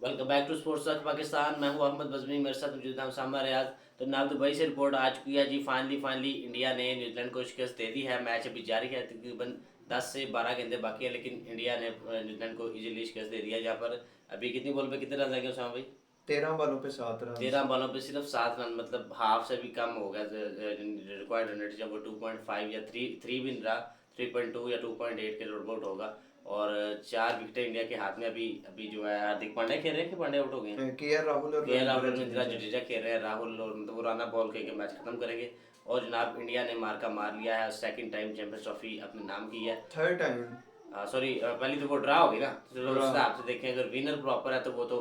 Welcome back to sports तक पाकिस्तान। मैं हूं अहमद बज़मी, मेरे साथ मौजूद हैं उसामा रियाज। तो जनाब दुबई से रिपोर्ट आ चुकी है जी। फाइनली इंडिया ने न्यूजीलैंड को शिकस्त दे दी है। मैच अभी जारी है, तकरीबन 10 से 12 गेंदे बाकी है, लेकिन इंडिया ने न्यूजीलैंड को इजीली शिकस्त दे दिया है। जहाँ पर अभी कितनी बॉल पे कितने रन आएंगे उसामा भाई? 13 बॉलों पे 7 रन। 13 बॉलों पे सिर्फ 7 रन, मतलब हाफ से भी कम हो गया रिक्वायर्ड रन रेट। जब वो 2.5 या थ्री भी नहीं रहा, 3.2 या 2.8 के रोड आउट होगा। और 4 विकेटें इंडिया के हाथ में अभी अभी जो है। हार्दिक पांड्या खेल रहे हैं कि पांड्या आउट हो गए हैं? के राहुल और के राहुल रविंद्रा और रविंद्रा जडेजा। जडेजा खेल रहे हैं। राहुल और मतलब वो राना बॉल के मैच खत्म करेंगे। और जनाब इंडिया ने मार्का मार लिया है, सेकंड टाइम चैंपियंस ट्रॉफी अपने नाम की है। Third time. सॉरी, पहली तो वो ड्रा होगी ना। चलो उस ड्रा। हिसाब से देखें, अगर विनर प्रॉपर है तो वो तो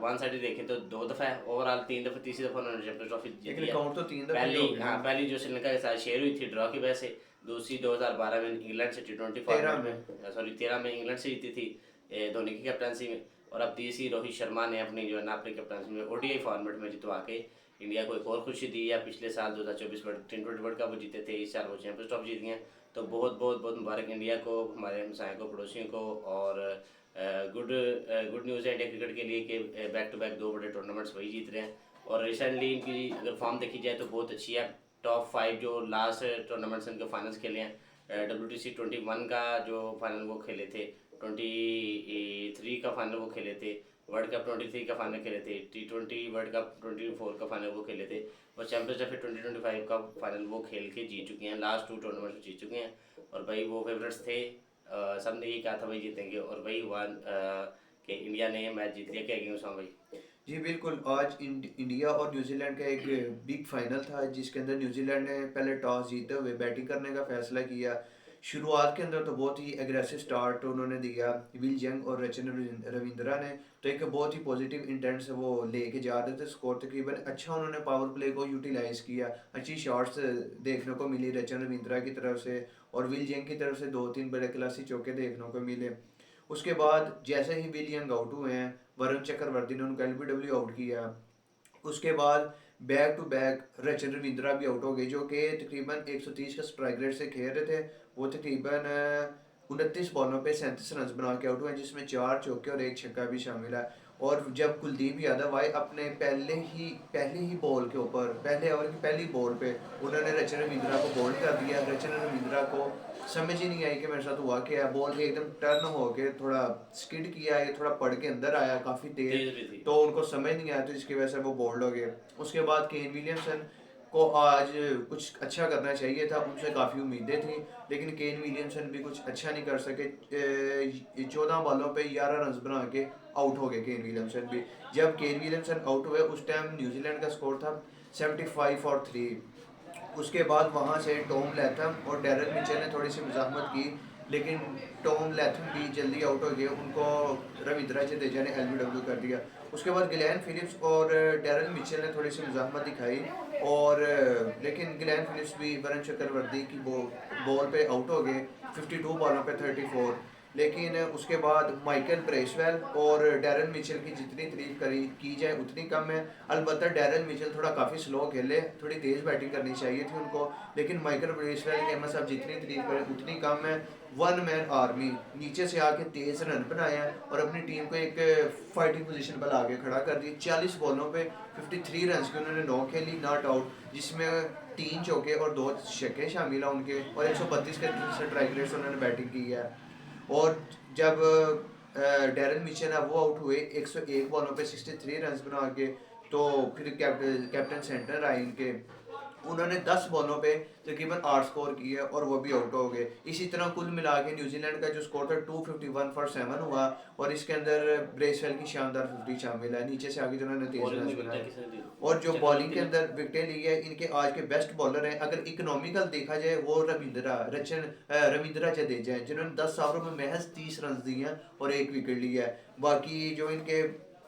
वन साइड देखें तो 2 दफ़ा है ओवरऑल, 3 दफ़ा, तीसरी दफ़ा उन्होंने चैंपियंस ट्रॉफी लेकिन जीती है। काउंट तो 3 दफे ही पहली, हो गया हाँ, ना। पहली जो श्रीलंका के साथ शेयर हुई थी ड्रॉ की वजह से। दूसरी 2012 में इंग्लैंड से T20 13 फॉर्मेट में। में, सॉरी 13 में इंग्लैंड से जीती थी धोनी की कैप्टनसी में। और अब तीसरी रोहित शर्मा ने अपनी जो है ना अपनी कैप्टनसी में ODI फॉर्मेट में जितवा के इंडिया को एक और खुशी दी है। पिछले साल 2024 T20 वर्ल्ड कप वो जीते थे, इस साल वो चैंपियंस ट्रॉफी जीत गए हैं। तो बहुत बहुत बहुत मुबारक इंडिया को, हमारे हमसायों को, पड़ोसियों को। और गुड गुड न्यूज़ है इंडिया क्रिकेट के लिए कि बैक टू बैक 2 बड़े टूर्नामेंट्स वही जीत रहे हैं। और रिसेंटली इनकी अगर फॉर्म देखी जाए तो बहुत अच्छी है। टॉप 5 जो लास्ट टूर्नामेंट्स इनके फाइनल्स खेले हैं, WTC 21 का जो फाइनल वो खेले थे, 23 का फाइनल वो खेले थे, वर्ल्ड कप 23 का फाइनल खेले थे, T20 वर्ल्ड कप 24 का फाइनल वो खेले थे, और चैंपियंस ट्रॉफी 2025 का फाइनल वो खेल के जीत चुके हैं। लास्ट 2 टूर्नामेंट्स जीत चुके हैं। और भाई वो फेवरेट्स थे, सबने यही कहा था भाई जीतेंगे, और भाई हुआ कि इंडिया ने मैच जीत लिया। क्या गेम्स हुआ भाई? जी बिल्कुल, आज इंडिया और न्यूजीलैंड का एक बिग फाइनल था जिसके अंदर न्यूजीलैंड ने पहले टॉस जीते हुए बैटिंग करने का फैसला किया। शुरुआत के अंदर तो बहुत ही एग्रेसिव स्टार्ट उन्होंने दिया। विल जंग और रचन रविंद्रा ने तो एक बहुत ही पॉजिटिव इंटेंट से वो लेके जा रहे थे स्कोर। तकरीबन अच्छा उन्होंने पावर प्ले को यूटिलाइज किया। अच्छी शॉट्स देखने को मिली रचन रविंद्रा की तरफ से, और विल जंग की तरफ से 2-3 बड़े क्लासी चौके देखने को मिले। उसके बाद जैसे ही विल यंग आउट हुए हैं, वरुण चक्रवर्ती ने उनको LBW आउट किया। उसके बाद बैक टू बैक रचन रविंद्रा भी आउट हो गए, जो कि तकरीबन 130 का स्ट्राइक रेट से खेल रहे थे। वो तकरीबन 29 बॉलों पे 37 रन बना के आउट हुए, जिसमें 4 चौके और एक छक्का भी शामिल है। और जब कुलदीप यादव आए अपने पहले ही बॉल के ऊपर, पहले ओवर की पहली बॉल पे उन्होंने रचन रविंद्रा को बॉल कर दिया। रचन रविंद्रा को समझ ही नहीं आई कि मेरे साथ हुआ क्या है। बॉल एकदम टर्न होके थोड़ा स्किड किया, ये थोड़ा पड़ के अंदर आया काफ़ी तेज। तेज भी थी। तो उनको समझ नहीं आया, तो जिसकी वजह से वो बोल्ड हो गए। उसके बाद केन विलियमसन को आज कुछ अच्छा करना चाहिए था, उनसे काफ़ी उम्मीदें थी, लेकिन केन विलियमसन भी कुछ अच्छा नहीं कर सके। 14 बॉलों पे 11 रन बना के आउट हो गए केन विलियमसन भी। जब केन विलियमसन आउट हुए उस टाइम न्यूजीलैंड का स्कोर था 75 फॉर 3। उसके बाद वहाँ से टॉम लैथम और डैरल मिचेल ने थोड़ी सी मज़ाहमत की, लेकिन टॉम लैथम भी जल्दी आउट हो गए। उनको रविंद्रा जडेजा ने LBW कर दिया। उसके बाद ग्लैन फिलिप्स और डैरल मिचेल ने थोड़ी सी मज़ाहमत दिखाई, और लेकिन ग्लैन फिलिप्स भी वरुण चक्रवर्ती की बॉल पे आउट हो गए 52 बॉलों पे 34। लेकिन उसके बाद माइकल ब्रेसवेल और डैरल मिचेल की जितनी तारीफ करी की जाए उतनी कम है। अलबत्ता डैरल मिचेल थोड़ा काफ़ी स्लो खेले, थोड़ी तेज़ बैटिंग करनी चाहिए थी उनको, लेकिन माइकल ब्रेसवेल के मतलब जितनी तारीफ करें उतनी कम है। वन मैन आर्मी नीचे से आके तेज़ रन बनाया और अपनी टीम को एक फाइटिंग पोजीशन पर आगे खड़ा कर दी। 40 बॉलों पे 53 रन की उन्होंने 9 खेली नॉट आउट, जिसमें 3 चौके और 2 छक्के शामिल हैं उनके, और 132 के स्ट्राइक रेट से उन्होंने बैटिंग की है। और जब डैरल मिचेल है वो आउट हुए 101 बॉलों पे 63 रन बना के, तो फिर कैप्टन सेंटर आए इनके। उन्होंने 10 बॉलों पे तकरीबन 8 स्कोर किए और वो भी आउट हो गए। इसी तरह कुल मिला के न्यूजीलैंड का जो स्कोर था 251 फॉर 7 हुआ, और इसके अंदर ब्रेसवेल की शानदार 50 शामिल है। नीचे से आगे जो उन्होंने तेज बॉलिंग रन में विकेट बनाए, किसने दी? और जो बॉलिंग चक्रवर्ती के ने। अंदर विकेटें ली है इनके आज के बेस्ट बॉलर हैं। अगर इकोनॉमिकल देखा जाए वो रविंद्रा जडेजा हैं, जिन्होंने 10 ओवरों में महज 30 रन दिए हैं और एक विकेट लिया है। बाकी जो इनके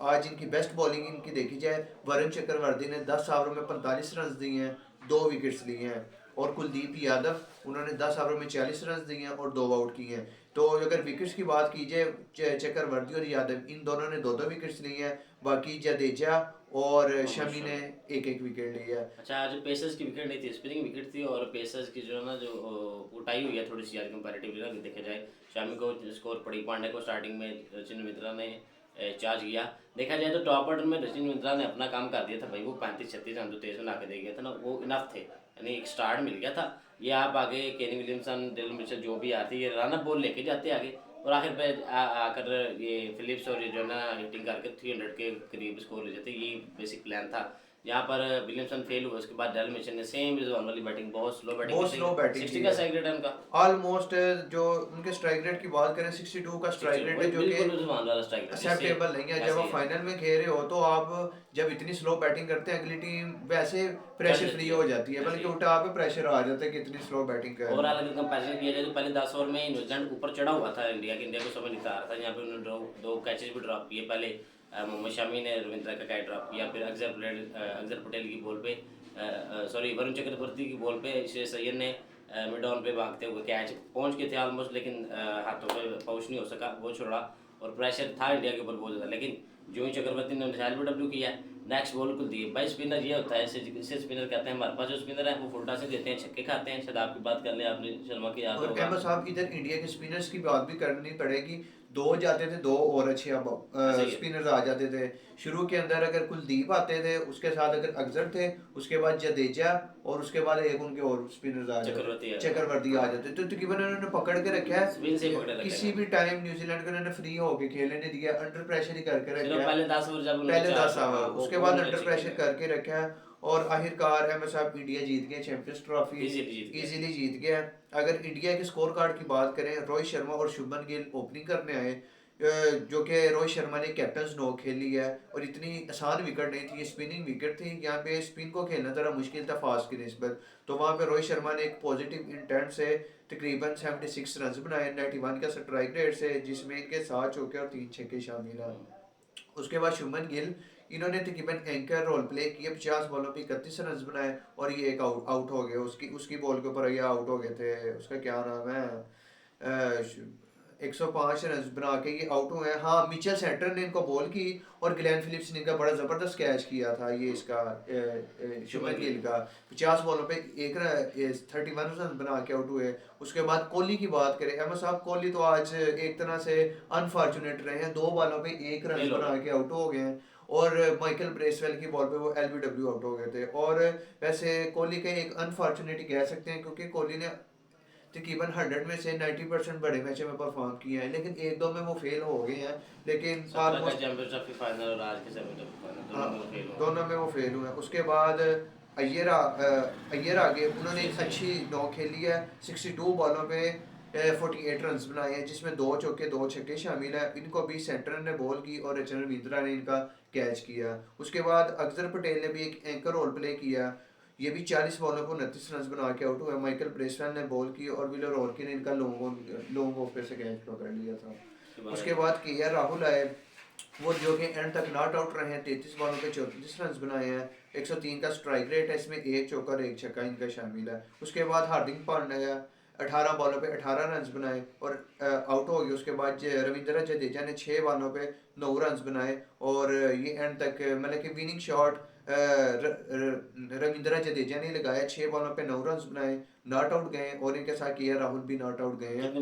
आज इनकी बेस्ट बॉलिंग इनकी देखी जाए, वरुण चक्रवर्ती ने 10 ओवरों में 45 रन दिए हैं, 2 विकेट्स लिए हैं। और कुलदीप यादव, उन्होंने 10 ओवरों में 40 रन दिए हैं और 2 आउट किए हैं। तो अगर विकेट्स की बात की जाए, चक्रवर्ती और यादव इन दोनों ने 2-2 विकेट्स लिए हैं। बाकी जडेजा और मोहम्मद शमी ने शमी। एक एक विकेट लिया है। अच्छा, आज पेसर्स की विकेट नहीं थी, स्पिनिंग विकेट थी। और पेसर्स की जो है ना जो उठाई हुई है थोड़ी सी यार कंपैरेटिवली ना देखा जाए। शामी को स्कोर पड़ी, पांड्या को स्टार्टिंग में, रचिन मित्रा ने चार्ज किया। देखा जाए तो टॉप ऑर्डर में रचिन रविंद्रा ने अपना काम कर दिया था भाई, वो 35-36 रन जो तेज बना के दे गया था ना, वो इनफ थे, यानी एक स्टार्ट मिल गया था। ये आप आगे केनी विलियमसन, डिलन मिचेल जो भी आती है रन अप बॉल लेके जाते आगे, और आखिर पे आकर ये फिलिप्स और ये जो है ना हिटिंग करके 300 के करीब स्कोर ले जाते, ये बेसिक प्लान था। यहाँ पर विलियमसन फेल हुआ, उसके बाद डेल मिचेल ने सेम रिजॉन वाली बैटिंग, बहुत स्लो बैटिंग बहुत स्लो बैटिंग 60 की का है। स्ट्राइक रेट है उनका, ऑलमोस्ट जो उनके स्ट्राइक रेट की बात करें 62 का स्ट्राइक रेट है, जो बिल्कुल कि रिजवान वाला स्ट्राइक रेट, एक्सेप्टेबल नहीं है। जब आप फाइनल में खेल रहे हो तो आप जब इतनी स्लो बैटिंग करते हैं अगली टीम वैसे प्रेशर फ्री हो जाती है, बल्कि उल्टा आप पे प्रेशर आ जाता है कि इतनी स्लो बैटिंग कर। ओवरऑल अगर कंपैरिजन किया जाए तो पहले 10 ओवर में न्यूजीलैंड ऊपर चढ़ा हुआ था इंडिया के, इंडिया को समझ नहीं आ रहा था। यहाँ पे उन्होंने दो कैचेस भी ड्रॉप किए, पहले मोहम्मद शमी ने रविंद्रा का कैच ड्रॉप किया, फिर अक्षर पटेल की बॉल पे, सॉरी वरुण चक्रवर्ती की बॉल पे श्रेयस अय्यर ने मिड ऑन पे भागते हुए कैच पहुंच के थे ऑलमोस्ट, लेकिन हाथों पे पाउच नहीं हो सका, वो छोड़ा। और प्रेशर था इंडिया के ऊपर बहुत ज़्यादा, लेकिन जो ही चक्रवर्ती ने LBW किया, नेक्स्ट बॉल को दिए। भाई स्पिनर ये होता है, इसे स्पिनर कहते हैं। हमारे पास जो स्पिनर है वो फुल टॉस से देते हैं, छक्के खाते हैं। शायद आपकी बात कर लें, आपने शर्मा की याद और होगा। अहमद साहब इधर इंडिया के स्पिनर्स की बात भी करनी पड़ेगी। दो जाते थे, दो और अच्छे अब स्पिनर्स आ जाते थे। शुरू के अंदर अगर कुलदीप आते थे, उसके साथ अगर अफजल थे, उसके बाद जडेजा, और उसके बाद एक उनके और स्पिनर्स आ जाते, चक्रवर्ती आ जाते। तो तकरीबन उन्होंने पकड़ के रखा स्पिन से पकड़ है, रखा किसी है। भी टाइम न्यूजीलैंड को उन्होंने फ्री होके खेलने नहीं दिया, अंडर प्रेशर ही करके सिर्फ रखा पहले 10 ओवर जब उन्होंने पहले 10 हाँ, ओवर, उसके बाद अंडर प्रेशर करके रखा है। और आखिरकार अहमद साहब इंडिया जीत गए चैंपियंस ट्रॉफी, इजीली जीत गया। अगर इंडिया के स्कोर कार्ड की बात करें, रोहित शर्मा और शुभमन गिल ओपनिंग करने आए, जो कि रोहित शर्मा ने कैप्टन नॉक खेली है, और इतनी आसान विकेट नहीं थी, ये स्पिनिंग विकेट थी। यहाँ पे स्पिन को खेलना थोड़ा मुश्किल था फास्ट की निस्बत, तो वहाँ पे रोहित शर्मा ने एक पॉजिटिव इंटेंट से तकरीबन 76 रन बनाए 91 का स्ट्राइक रेट से, जिसमें इनके 7 चौके और 3 छक्के शामिल हैं। उसके बाद शुभमन गिल, इन्होंने तकरीबन एंकर रोल प्ले किया, 50 बॉलों पे 31 रन बनाए, और ये एक आउट हो गए। उसकी बॉल के ऊपर ये आउट हो गए थे, उसका क्या नाम है, 105 रन बना के ये आउट हुए हैं। हाँ, मिचेल सेंटर ने इनको बॉल की, और ग्लेन फिलिप्स ने इनका बड़ा ज़बरदस्त कैच किया था, ये इसका शुभमन गिल का 50 बॉलों पे 31 रन बना के आउट हुए। उसके बाद कोहली की बात करें, अहमद साहब कोहली तो आज एक तरह से अनफॉर्चुनेट रहे हैं, 2 बॉलों पे 1 रन बना के आउट हो गए हैं, और माइकल ब्रेसवेल की बॉल पे वो LBW आउट हो गए थे। और वैसे कोहली का एक अनफॉर्चुनेट ही कह सकते हैं, क्योंकि कोहली ने तकरीबन 100 में से 90% बड़े मैचों में परफॉर्म किए हैं, लेकिन एक दो में वो फेल हो गए हैं। लेकिन दोनों में वो फेल हुए हैं। उसके बाद अय्यर आगे, उन्होंने एक अच्छी नॉक खेली है, 62 बॉलों पे 48 रन बनाए हैं, जिसमें 2 चौके 2 छक्के शामिल है। इनको भी सेंटर ने बॉल की, और रचिन रविंद्रा ने इनका कैच किया। उसके बाद अक्षर पटेल ने भी एक एंकर रोल प्ले किया, ये भी 40 बॉलों को 29 रन बना के आउट हुआ। माइकल ब्रेसवेल ने बॉल की, और विलर रॉर्की ने इनका लॉन्ग ऑफ पे से कैच पकड़ लिया था। उसके बाद KL राहुल आए, वो जो कि एंड तक नॉट आउट रहे हैं, 33 बॉलों पे 34 रन बनाए हैं, 103 का स्ट्राइक रेट है, इसमें 1 चौका और 1 छक्का इनका शामिल है। उसके बाद हार्दिक पांड्या 18 बॉलों पे 18 रन बनाए और आउट हो गए। उसके बाद रविंद्र जडेजा ने 6 बॉलों पे 9 रन बनाए, और ये एंड तक मतलब कि विनिंग शॉट रविंद्र जडेजा ने लगाया, 6 बॉलों पे 9 रन बनाए, नॉट आउट गए, और इनके साथ KL राहुल भी नॉट आउट गए हैं।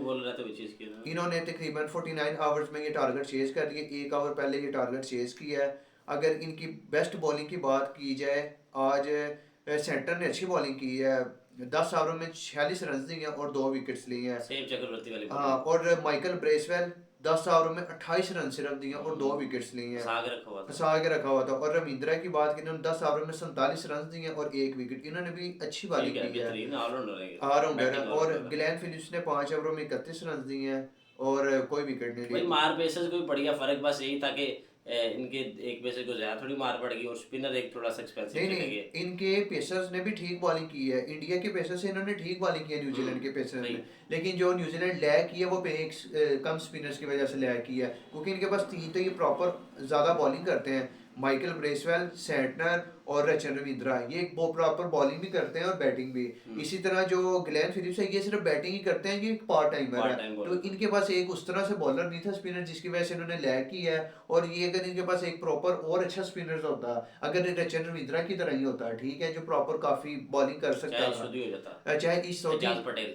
इन्होंने तकरीबन 49 आवर्स में ये टारगेट चेज कर लिए, 1 आवर पहले ये टारगेट चेज किया है। अगर इनकी बेस्ट बॉलिंग की बात की जाए, आज सेंटर ने अच्छी बॉलिंग की है, 10 ओवरों में 46 रन दिए हैं और 2 विकेट्स लिए हैं। सेम चक्रवर्ती वाली हाँ, और माइकल ब्रेसवेल 10 ओवरों में 28 रन सिर्फ दिए और 2 विकेट्स लिए हैं, फंसा के रखा हुआ था। और रविंद्रा की बात की, इन्होंने 10 ओवरों में 47 रन दिए और 1 विकेट। इन्होंने भी अच्छी बॉलिंग की है, ऑलराउंडर है। और ग्लेन फिलिप्स ने 5 ओवरों में 31 रन दिए हैं और कोई विकेट नहीं लिए। मार पेसर्स कोई बढ़िया फर्क बस यही था कि इनके एक पेसर को ज्यादा थोड़ी मार पड़ गई, और स्पिनर एक थोड़ा सा एक्सपेंसिव चले गए। इनके पेसर्स ने भी ठीक बॉलिंग की है, इंडिया के पेसर से इन्होंने ठीक बॉलिंग की है न्यूजीलैंड के पेसर ने, लेकिन जो न्यूजीलैंड लैग की है वो कम स्पिनर्स की वजह से लैग की है, क्योंकि इनके पास 3 तो ये प्रॉपर ज़्यादा बॉलिंग करते हैं, माइकल ब्रेसवेल, सेंटनर और रचिन रविंद्रा, ये वो प्रॉपर बॉलिंग भी करते हैं और बैटिंग भी। इसी तरह जो ग्लेन फिलिप्स है, ये सिर्फ बैटिंग ही करते हैं, ये पार्ट टाइमर है। तो इनके पास एक उस तरह से बॉलर नहीं था स्पिनर, जिसकी वजह से इन्होंने लैग की है। और ये अगर इनके पास एक प्रॉपर और अच्छा स्पिनर होता, अगर रचिन रविंद्रा की तरह ही होता, ठीक है, जो प्रॉपर काफी बॉलिंग कर सकता था, चाहे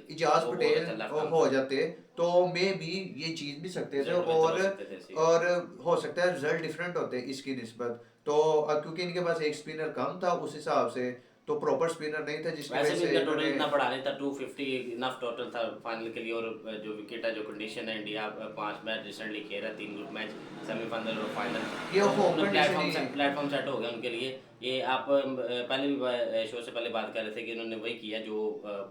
इजाज पटेल हो जाते, तो मे भी ये जीत भी सकते थे, रिजल्ट बेहतर हो सकते थे इससे। और हो सकता है रिजल्ट डिफरेंट होते इसकी निस्बत। तो क्योंकि इनके पास एक स्पिनर कम था उस हिसाब से, तो प्रॉपर स्पिनर नहीं था जिसकी वैसे वजह भी से इनका टोटल इन्होंने इतना बड़ा नहीं था, 250 इनफ टोटल था फाइनल के लिए। और जो विकेट है, जो कंडीशन है, इंडिया 5 मैच रिसेंटली खेल रहा है, 3 ग्रुप मैच, सेमीफाइनल और फाइनल। ये तो होम उन्हें कंडीशन ही। प्लेटफॉर्म सेट हो गया उनके लिए। ये आप पहले भी शो से पहले बात कर रहे थे कि इन्होंने वही किया जो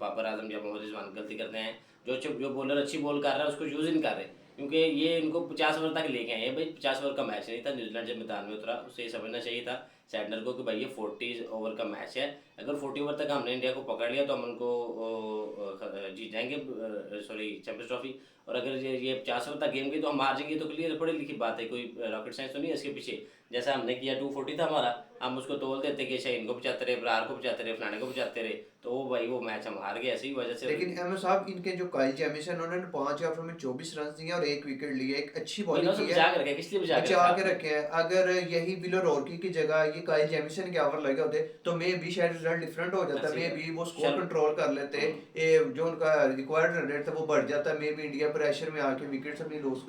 बाबर आजम या मोहम्मद रिजवान गलती करते हैं। जो बॉलर अच्छी बॉल कर रहा है उसको यूज़ ही नहीं कर रहे, क्योंकि ये इनको 50 ओवर तक लेके आए हैं। भाई 50 ओवर का मैच नहीं था, न्यूजीलैंड जब मैदान में उतरा उसे ये समझना चाहिए था सैंडलर को कि भाई ये 40 ओवर का मैच है। अगर 40 ओवर तक हमने इंडिया को पकड़ लिया तो हम उनको जीत जाएंगे, सॉरी चैंपियंस ट्रॉफी। और अगर ये 50 ओवर तक गेम गई तो हम हार जाएंगे, तो क्लियर पढ़ी लिखी बात है, कोई रॉकेट साइंस तो नहीं है इसके पीछे। जैसा हमने किया 240 था हमारा, हम उसको तोल देते कि शाहीन को 75 रहे, ब्रार को 75 रहे, फलाने को 75 रहे, तो वो भाई वो मैच हम हार गए ऐसी वजह से। लेकिन अहमद साहब, इनके जो काइल जेमिसन, उन्होंने 5 ओवर में 24 रन दिए और 1 विकेट लिए, एक अच्छी वही ना, बॉलिंग उसे की है। बचा के रखे, किस लिए बचा के बचा रखा के आपने? रखे हैं। अगर यही बिलो रॉकी की जगह ये काइल जेमिसन के ओवर लगे होते तो मे भी शायद रिजल्ट डिफरेंट हो जाता, ऐसे ही मे है। भी वो स्कोर शर्म कंट्रोल कर लेते, जो उनका रिक्वायर्ड रन रेट था वो बढ़ जाता, मे भी इंडिया प्रेशर में आके विकेट्स अपनी लूज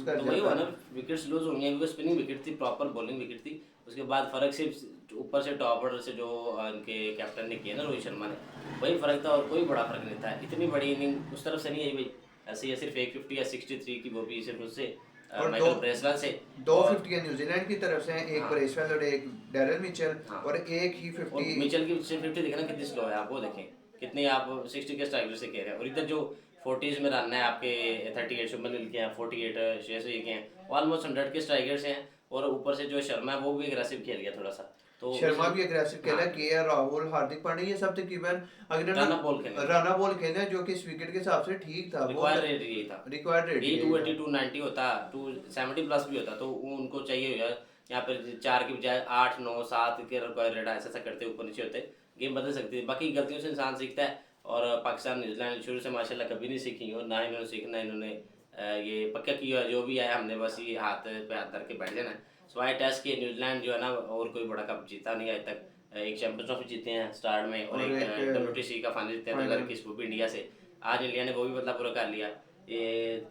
कर तो वही हुआ जाता। ना, विकेट्स लूज हुई हैं क्योंकि स्पिनिंग विकेट थी, प्रॉपर बॉलिंग विकेट थी। उसके बाद फर्क सिर्फ ऊपर से टॉप ऑर्डर से जो इनके कैप्टन ने किया ना, रोहित शर्मा ने, वही फर्क था और कोई बड़ा फर्क नहीं था। इतनी बड़ी इनिंग उस तरफ से नहीं आई भाई, ऐसे ही सिर्फ 150 या 63 की, वो भी सिर्फ उससे और माइकल ब्रेसवेल से। दो और 50 न्यूजीलैंड की तरफ से हैं, एक हाँ ब्रेसवेल और एक डैरल मिचेल, हाँ, और एक ही और 50। मिचेल की 50 देखें ना कितनी स्लो है, आप वो देखें कितनी, आप 60 के स्ट्राइकर से कह रहे हैं। और इधर जो 40s में रन है आपके, 38 शुभमन गिल के हैं, 48 श्रेयस अय्यर के हैं, ऑलमोस्ट 100 के स्ट्राइकर्स हैं। और ऊपर से जो शर्मा है वो भी एग्रेसिव खेल गया थोड़ा सा, तो शर्मा इस भी अग्रेसिव खेला, हाँ केएल राहुल, हार्दिक पांड्या, ये सब तकरीबन अगर रन अप बॉल खेलने थे, रन बॉल खेले, जो कि इस विकेट के हिसाब से ठीक था, रिक्वायर बहुत रेट यही था। रिक्वायर्ड रेट यही यही 280 था। 290 होता, 270 प्लस भी होता, तो वो उनको चाहिए होगा। यहाँ पर 4 की बजाय 8 9 7 के रिक्वायर रेट ऐसा ऐसा करते ऊपर नीचे होते, गेम बदल सकती है। बाकी गलतियों से इंसान सीखता है, और पाकिस्तान न्यूजीलैंड शुरू से माशाल्लाह कभी नहीं सीखी, और ना इन्होंने सीखना। इन्होंने ये पक्का किया है, जो भी आया हमने बस ये हाथ पे हाथ धर के बैठ जाना है। स्वाई टेस्ट के न्यूजीलैंड जो है ना, और कोई बड़ा कप जीता नहीं आज तक। एक चैंपियंस ट्रॉफी जीते हैं स्टार्ट में, और और एक एक WTC का फाइनल जीते हैं फाइनल 2021 वो भी इंडिया से। आज इंडिया ने वो भी बदला पूरा कर लिया, ये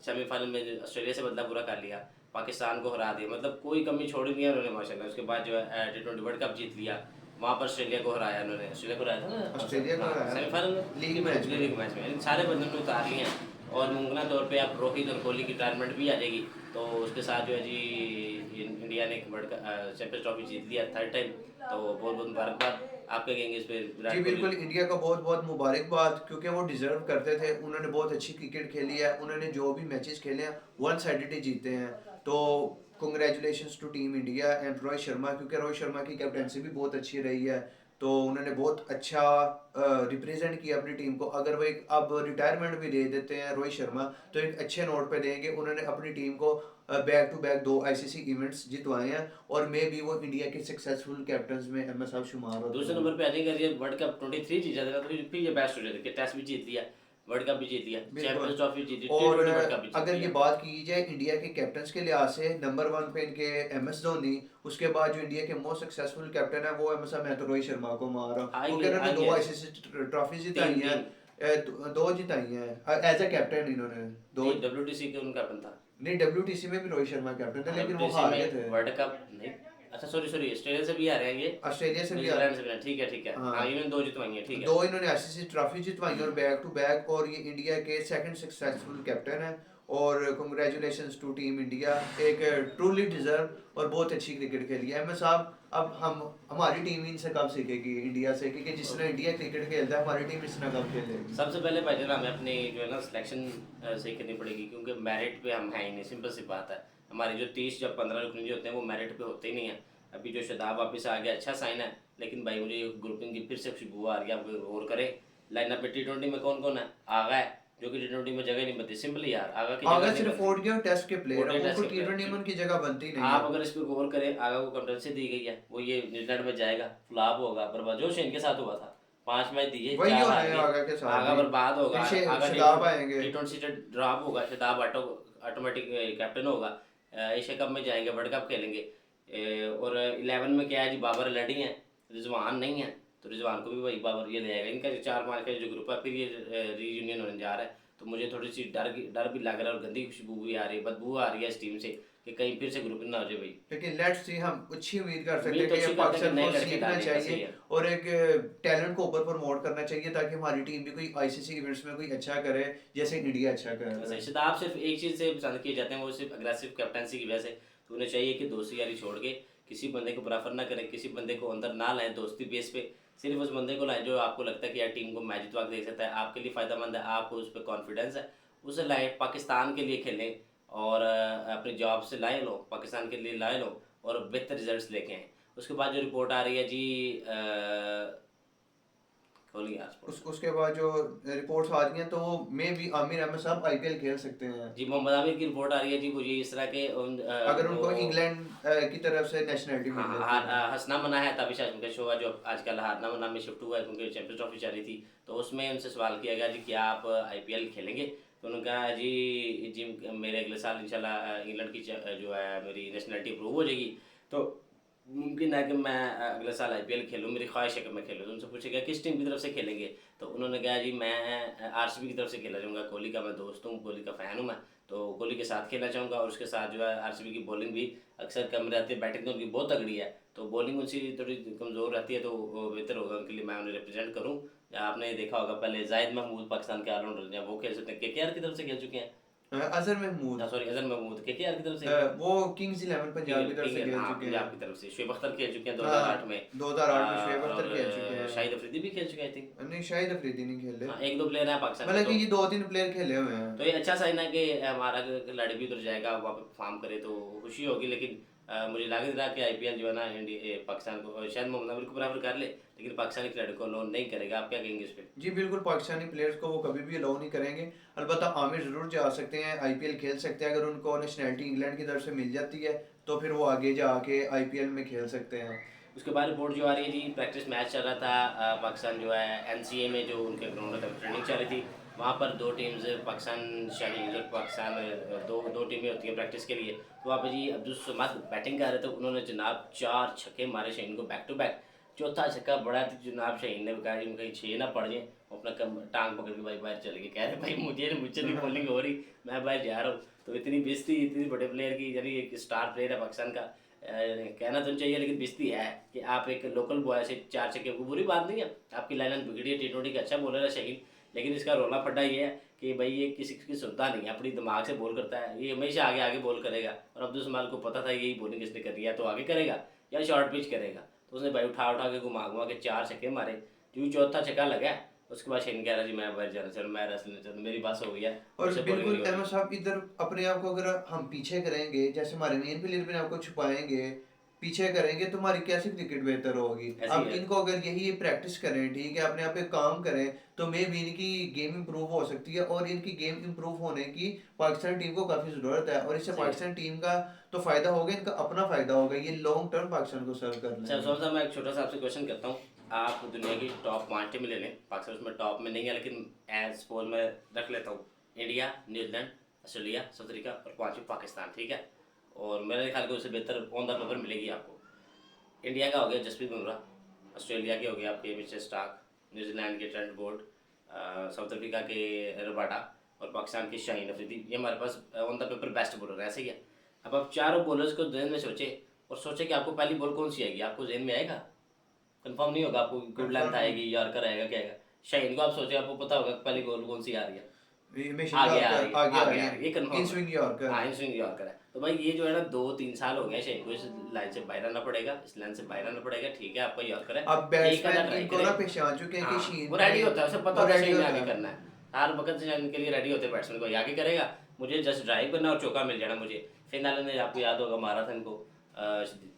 सेमीफाइनल में ऑस्ट्रेलिया से बदला पूरा कर लिया, पाकिस्तान को हरा दिया, मतलब कोई कमी छोड़ी नहीं है उन्होंने माशाल्लाह। उसके बाद जो है T20 वर्ल्ड कप जीत लिया, वहाँ पर ऑस्ट्रेलिया को हराया उन्होंने, ऑस्ट्रेलिया को हराया था ना, ऑस्ट्रेलिया को हराया सेमीफाइनल में, लीग मैच में सारे बंदों ने उतार लिए हैं। और मुमकिन तौर पे आप रोहित और कोहली की रिटायरमेंट भी आ जाएगी, तो उसके साथ जो है जी इंडिया ने एक वर्ल्ड चैंपियंस ट्रॉफी जीत लिया 3rd टाइम, तो बहुत बहुत मुबारकबाद। आप क्या कहेंगे इस पे जी विराट कोहली? बिल्कुल, इंडिया का बहुत बहुत मुबारकबाद, क्योंकि वो डिजर्व करते थे। उन्होंने बहुत अच्छी क्रिकेट खेली है, उन्होंने जो भी मैचेस खेले हैं वन साइडेड ही जीते हैं। तो congratulations to team India and Rohit Sharma, क्योंकि रोहित शर्मा की कैप्टनसी भी बहुत अच्छी रही है, तो उन्होंने बहुत अच्छा रिप्रेजेंट किया अपनी टीम को। अगर वो एक अब रिटायरमेंट भी दे देते हैं रोहित शर्मा, तो एक अच्छे नोट पे देंगे। उन्होंने अपनी टीम को back to back 2 ICC events जितवाए हैं, और मे भी वो इंडिया के सक्सेसफुल कैप्टन्स में एम एस साहब शुमार होते दूसरे हैं। नंबर पे आने का, ये वर्ल्ड कप 23 जीता था, तो फिर ये बेस्ट हो जाता कि टेस्ट भी जीत लिया, वर्ल्ड कप भी जीत लिया, बिल्कुल। चैंपियंस ट्रॉफी जीती, और T20 वर्ल्ड कप भी जीत अगर ये लिया। बात की जाए इंडिया के कैप्टन्स के लिहाज से, नंबर 1 पे इनके MS धोनी, उसके बाद जो इंडिया के मोस्ट सक्सेसफुल कैप्टन है वो मैं तो रोहित शर्मा को मान रहा हूँ, क्योंकि इन्होंने 2 आईसीसी ट्रॉफी जिताई तीन हैं, तीन 2 जिताई हैं एज ए कैप्टन इन्होंने, 2। नहीं, WTC के उनका कैप्टन था, नहीं, WTC में भी रोहित शर्मा कैप्टन थे, लेकिन वो WTC हार गए में थे। वर्ल्ड कप नहीं, अच्छा सॉरी सॉरी, ऑस्ट्रेलिया से भी आ रहे हैं ये, ऑस्ट्रेलिया से भी न्यूजीलैंड से भी, ठीक है ठीक है, हाँ। हाँ इन्होंने 2 जितवाई हैं, ठीक है। 2 इन्होंने आईसीसी ट्रॉफी जितवाई और बैक टू बैक, और ये इंडिया के सेकंड सक्सेसफुल कैप्टन है। और कंग्रेचुलेशंस टू टीम इंडिया, एक ट्रूली डिजर्व और बहुत अच्छी क्रिकेट खेली है। साहब, अब हमारी टीम इनसे कब सीखेगी, इंडिया से? क्योंकि जिस तरह इंडिया क्रिकेट खेलता है, हमारी टीम इस तरह कब खेलेगी? सबसे पहले भाईजान हमें अपनी जो है ना सिलेक्शन सही करनी पड़ेगी, क्योंकि मेरिट पे हम हैं ही नहीं, सिंपल सी बात है। हमारे जो 30 या 15 रुकनी जो होते हैं वो मेरिट पे होते ही नहीं है। अभी जो शदाब वापस आ गया, अच्छा साइन है, लेकिन भाई मुझे ग्रुपिंग की फिर से खुशबू आ रही है, आप गौर करें लाइनअप में T20 में कौन कौन है। आगा है जो कि T20 में जगह नहीं बनती, सिंपल यार, आगा की आगा जगह नहीं सिर्फ बनती। ODI और टेस्ट के प्लेयर ODI हैं, टेस्ट उनको के player। T20 में उनकी जगह बनती नहीं आप है। अगर इस पे गौर करें, आगा को कैप्टनसी दी गई है, वो ये न्यूजीलैंड में जाएगा, फ्लॉप होगा, बर्बाद, जो शेन के साथ हुआ था, 5 मैच दिए, वही 4 होना हार है गए, आगा के साथ आगा भी। बर्बाद होगा। फिर आगा शदाब आएंगे। T20 से ड्रॉप होगा, शदाब ऑटोमेटिक कैप्टन होगा, एशिया कप में जाएंगे, वर्ल्ड कप खेलेंगे। और 11 में क्या है जी, बाबर लड़ी है, रिजवान नहीं है, तो रिजवान को भी वही बाबर ये ले आएगा। इनका जो 4-5 का जो ग्रुप है, फिर ये रीयूनियन होने जा रहा है, तो मुझे थोड़ी सी डर भी लग रहा है और गंदी खुशबू भी आ रही है, बदबू आ रही है इस टीम से कि कहीं फिर से ग्रुपिंग ना हो जाए भाई। लेकिन लेट्स सी, हम अच्छी उम्मीद कर सकते उम्मीद हैं तो कि अच्छी ये करते हैं कि पाकिस्तान नए को लड़के सीखना डालेंगे, सही चाहिए है। और एक टैलेंट को ऊपर प्रमोट करना चाहिए ताकि हमारी टीम भी कोई आईसीसी इवेंट्स में कोई अच्छा करे जैसे इंडिया अच्छा कर रहा सही है। शायद आप सिर्फ एक चीज़ से पसंद किए जाते हैं, वो सिर्फ अग्रेसिव कैप्टनसी की वजह से। तो उन्हें चाहिए कि दोस्ती यारी छोड़ के किसी बंदे को प्रेफर ना करें, किसी बंदे को अंदर ना लाएं दोस्ती बेस पे, सिर्फ उस बंदे को लाएं जो आपको लगता है कि यार टीम को मैच जितवा के दे सकता है, आपके लिए फ़ायदेमंद है, आपको उस पर कॉन्फिडेंस है, उसे लाएं, पाकिस्तान के लिए खेलें और अपनी जॉब से लाए लो, पाकिस्तान के लिए लाए लो और बेहतर रिजल्ट्स लेके आएँ। उसके बाद जो रिपोर्ट आ रही है जी, खोलिए यार स्पोर्ट्स। उसके बाद जो रिपोर्ट्स आ रही हैं तो वो मे भी आमिर अहमद साहब आईपीएल खेल सकते हैं जी मोहम्मद आमिर की रिपोर्ट आ रही है जी, वो ये इस तरह के अगर जो उनको इंग्लैंड की तरफ से नेशनलिटी हाँ मिल हाँ, जाती है। हंसना मना है तभी शायद उनका शो है जो आजकल हारना मना में शिफ्ट हुआ है क्योंकि चैंपियंस ट्रॉफी चल रही थी। तो उसमें उनसे सवाल किया गया जी क्या आप आईपीएल खेलेंगे, तो उन्होंने कहा जी मेरे अगले साल इंशाल्लाह इंग्लैंड की जो है मेरी नेशनलिटी अप्रूव हो जाएगी, तो मुमकिन है कि मैं अगले साल आईपीएल खेलूँ, मेरी ख्वाहिश है कि मैं खेलूँ। तो उनसे पूछा गया किस टीम की तरफ से खेलेंगे, तो उन्होंने कहा जी मैं आरसीबी की तरफ से खेलना चाहूँगा, कोहली का मैं दोस्त हूँ, कोहली का फ़ैन हूँ मैं, तो कोहली के साथ खेलना चाहूँगा और उसके साथ जो है आरसीबी की बॉलिंग भी अक्सर कम रहती है, बैटिंग तो उनकी बहुत तगड़ी है, तो बॉलिंग उनकी थोड़ी कमज़ोर रहती है, तो वो बेहतर होगा उनके लिए मैं उन्हें रिप्रेजेंट करूँ। आपने देखा होगा पहले जाहिद महमूद पाकिस्तान के ऑलराउंडर हैं, वो खेल सकते हैं, केकेआर की तरफ से खेल चुके हैं, अजहर महमूद सॉरी अजहर महमूद केकेआर की तरफ से, वो किंग्स 11 पंजाब की तरफ से खेल हाँ चुके हैं। पंजाब की तरफ से शुएब अख्तर खेल चुके हैं हाँ 2008 में, 2008 में शुएब अख्तर और खेल चुके हैं। शाहिद अफरीदी भी खेल चुके हैं आई थिंक। नहीं, शाहिद अफरीदी नहीं खेले, हाँ एक दो प्लेयर हैं पाकिस्तान के, मतलब कि तो ये 2-3 प्लेयर खेले हुए हैं। तो ये अच्छा साइन है कि हमारा खिलाड़ी भी उधर जाएगा, वहाँ पे परफॉर्म करे तो खुशी होगी, लेकिन मुझे लग रहा है कि आईपीएल जो है ना इंडिया पाकिस्तान को शायद मोहम्मद अमीर को बराबर कर ले, लेकिन पाकिस्तानी खिलाड़ी को अलाउ नहीं करेगा। आप क्या कहेंगे इस पे? जी बिल्कुल, पाकिस्तानी प्लेयर्स को वो कभी भी अलाउ नहीं करेंगे। अलबत्ता आमिर ज़रूर जा सकते हैं, आईपीएल खेल सकते हैं, अगर उनको नेशनलिटी इंग्लैंड की तरफ से मिल जाती है तो फिर वो आगे जाके आईपीएल में खेल सकते हैं। उसके बाद रिपोर्ट जो आ रही है जी, प्रैक्टिस मैच चल रहा था पाकिस्तान जो है एनसीए में, जो उनके ग्राउंड में ट्रेनिंग चल रही थी, वहाँ पर दो टीम्स पाकिस्तान शाहीन और पाकिस्तान दो टीमें होती हैं प्रैक्टिस के लिए, तो वहाँ पे जी अब्दुल समद बैटिंग कर रहे थे, उन्होंने जनाब 4 छक्के मारे शाहीन को बैक टू बैक, चौथा छक्का बड़ा था जनाब शाहीन ने कहा जी कहीं 6 ना पड़ जाए, अपना टांग पकड़ के भाई बाहर चले गए, कह रहे भाई मुझे नहीं बॉलिंग हो रही, मैं बाहर जा रहा हूँ। तो इतनी बेइज्जती इतनी बड़े प्लेयर की, यानी एक स्टार प्लेयर है पाकिस्तान का, कहना तो नहीं चाहिए लेकिन बेइज्जती है कि आप एक लोकल बॉय से 4 छक्के, को बुरी बात नहीं है, आपकी लाइन बिगड़ी है, टी20 का अच्छा बॉलर है शाहीन, लेकिन इसका रोला फड्डा ये है कि भाई ये किसी की सुनता नहीं है, अपनी दिमाग से बॉल करता है, ये हमेशा आगे आगे बॉल करेगा, और अब्दुल समाल को पता था यही बॉलिंग इसने करनी है, तो आगे करेगा या शॉर्ट पिच करेगा, तो उसने भाई उठा उठा के घुमा घुमा के 4 छक्के मारे, जो चौथा छक्का लगा उसके बाद शाहीन कह रहा जी मैं बाहर जाना, चलो मैं रेस्ट लेना चाहता, मेरी बस हो गई है, और मुझसे bowling बिल्कुल नहीं हो रही। अहमद साहब, इधर अपने आप को अगर हम पीछे करेंगे, जैसे हमारे मेन प्लेयर पे आपको छुपाएंगे, पीछे करेंगे, तो हमारी कैसे क्रिकेट बेहतर होगी। ऐसे अब ही है। इनको अगर यही प्रैक्टिस करें, ठीक है, अपने आप पे काम करें, तो मे भी इनकी गेम इंप्रूव हो सकती है, और इनकी गेम इंप्रूव होने की पाकिस्तान टीम को काफ़ी ज़रूरत है, और इससे सही है। पाकिस्तान टीम का तो फ़ायदा होगा, इनका अपना फ़ायदा होगा, ये लॉन्ग टर्म पाकिस्तान को सर्व कर अच्छा लेंगे। साहब मैं एक छोटा सा आपसे क्वेश्चन करता हूँ, आप दुनिया की टॉप 5 टीमें ले लें, पाकिस्तान उसमें टॉप में नहीं है लेकिन एज सपोज मैं रख लेता हूँ, India, New Zealand, Australia, south Africa और 5वीं पाकिस्तान, ठीक है, और मेरे ख्याल को उससे बेहतर ऑन द पेपर मिलेगी आपको। इंडिया का हो गया जसप्रीत बुमराह, ऑस्ट्रेलिया के हो गया आपके मिचेल स्टार्क, न्यूजीलैंड के ट्रेंट बोल्ट, साउथ अफ्रीका के रबाडा और पाकिस्तान के शाहीन अफरीदी, ये हमारे pass on the paper best bowler है, ऐसे ही है। अब आप चारों बॉलर्स को जहन में सोचे और सोचे कि आपको पहली बॉल कौन सी आएगी, आपको जहन में आएगा, कंफर्म नहीं होगा आपको गुड लेंथ आएगी यॉर्कर आएगा क्या आएगा, शाहीन को आप सोचे आपको पता होगा पहली बॉल कौन सी आ रही है, हमेशा आगे आ रही है, आगे आ आगे रही आ रही है, ये है, कंफर्म इन स्विंग यॉर्कर। हाँ इन स्विंग यॉर्कर है। तो भाई ये जो है ना 2-3 साल हो गए शाहीन को इस लाइन से बाहर आना पड़ेगा, इस लाइन से बाहर आना पड़ेगा, ठीक है आपका यॉर्कर है, अब एक आधा बैट्समैन ट्राई इनको करें। ना पहचान चुके हैं कि हाँ, शीन वो रेडी होता है, उसे पता वो होता है रेडी शाहीन ने होता आगे है। करना है, हर वक्त से शाहीन के लिए रेडी होते हैं बैट्समैन को, आगे करेगा, मुझे जस्ट ड्राइव करना और चौका मिल जाना मुझे। फिनाले में आपको याद होगा मारा था इनको,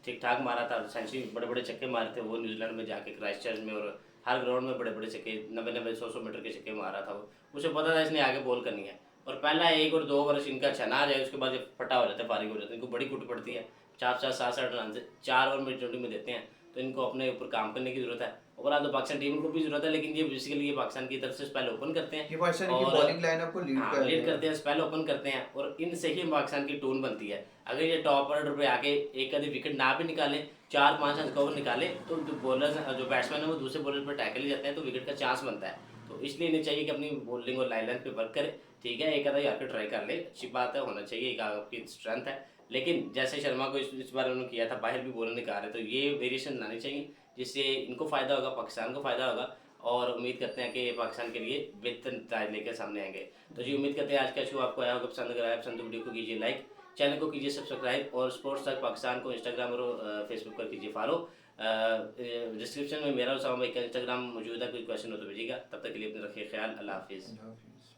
ठीक ठाक मारा था, सेंचुरी बड़े बड़े छक्के मारे थे वो न्यूजीलैंड में जाके क्राइस्टचर्च में, और हर ग्राउंड में बड़े बड़े छक्के 90-90 100 मीटर के छक्के मारा था वो, उसे पता था इसने आगे बॉल करनी है, और पहला 1 और 2 ओवर इनका अच्छा ना आ जाए उसके बाद ये फटा हो जाता है, फारिग हो जाता है, इनको बड़ी कुट पड़ती है, 4-4 7-8 रन से 4 ओवर में टी20 में देते हैं, तो इनको अपने ऊपर काम करने की जरूरत है। ओवरऑल तो पाकिस्तान टीम को भी जरूरत है, लेकिन ये बेसिकली ये पाकिस्तान की तरफ से स्पेल ओपन करते हैं ये पाकिस्तान की और बॉलिंग लाइनअप को लीड कर रहे लीड हैं। करते हैं, स्पेल ओपन करते हैं, और इनसे ही पाकिस्तान की टून बनती है। अगर ये टॉप ऑर्डर पे आके एक आधी विकेट ना भी निकाले, 4-5 रन कवर निकाले, तो जो बॉलर जो बैट्समैन है वो दूसरे बॉलर पर टैकल ही जाते हैं, तो विकेट का चांस बनता है, तो तो इसलिए इन्हें चाहिए कि अपनी बॉलिंग और लाइन पे वर्क करे, ठीक है, एक आधा यार ट्राई कर ले, अच्छी बात है, होना चाहिए, एक आपकी स्ट्रेंथ है। लेकिन जैसे शर्मा को इस बार उन्होंने किया था, बाहर भी बॉलर निकाल रहे, तो ये वेरिएशन लानी चाहिए जिससे इनको फ़ायदा होगा, पाकिस्तान को फ़ायदा होगा, और उम्मीद करते हैं कि पाकिस्तान के लिए बेहतर नतीजे लेकर सामने आएंगे। तो जी उम्मीद करते हैं आज का शो आपको आया होगा पसंद, अगर आया पसंद तो वीडियो को कीजिए लाइक, चैनल को कीजिए सब्सक्राइब, और स्पोर्ट्स तक पाकिस्तान को इंस्टाग्राम और फेसबुक पर कीजिए फॉलो। डिस्क्रिप्शन में मेरा और उसामा भाई का इंस्टाग्राम मौजूद है, कोई क्वेश्चन हो तो भेजिएगा। तब तक के लिए अपने रखिए ख्याल, अल्लाह हाफिज़। अल्लाह हाफिज़।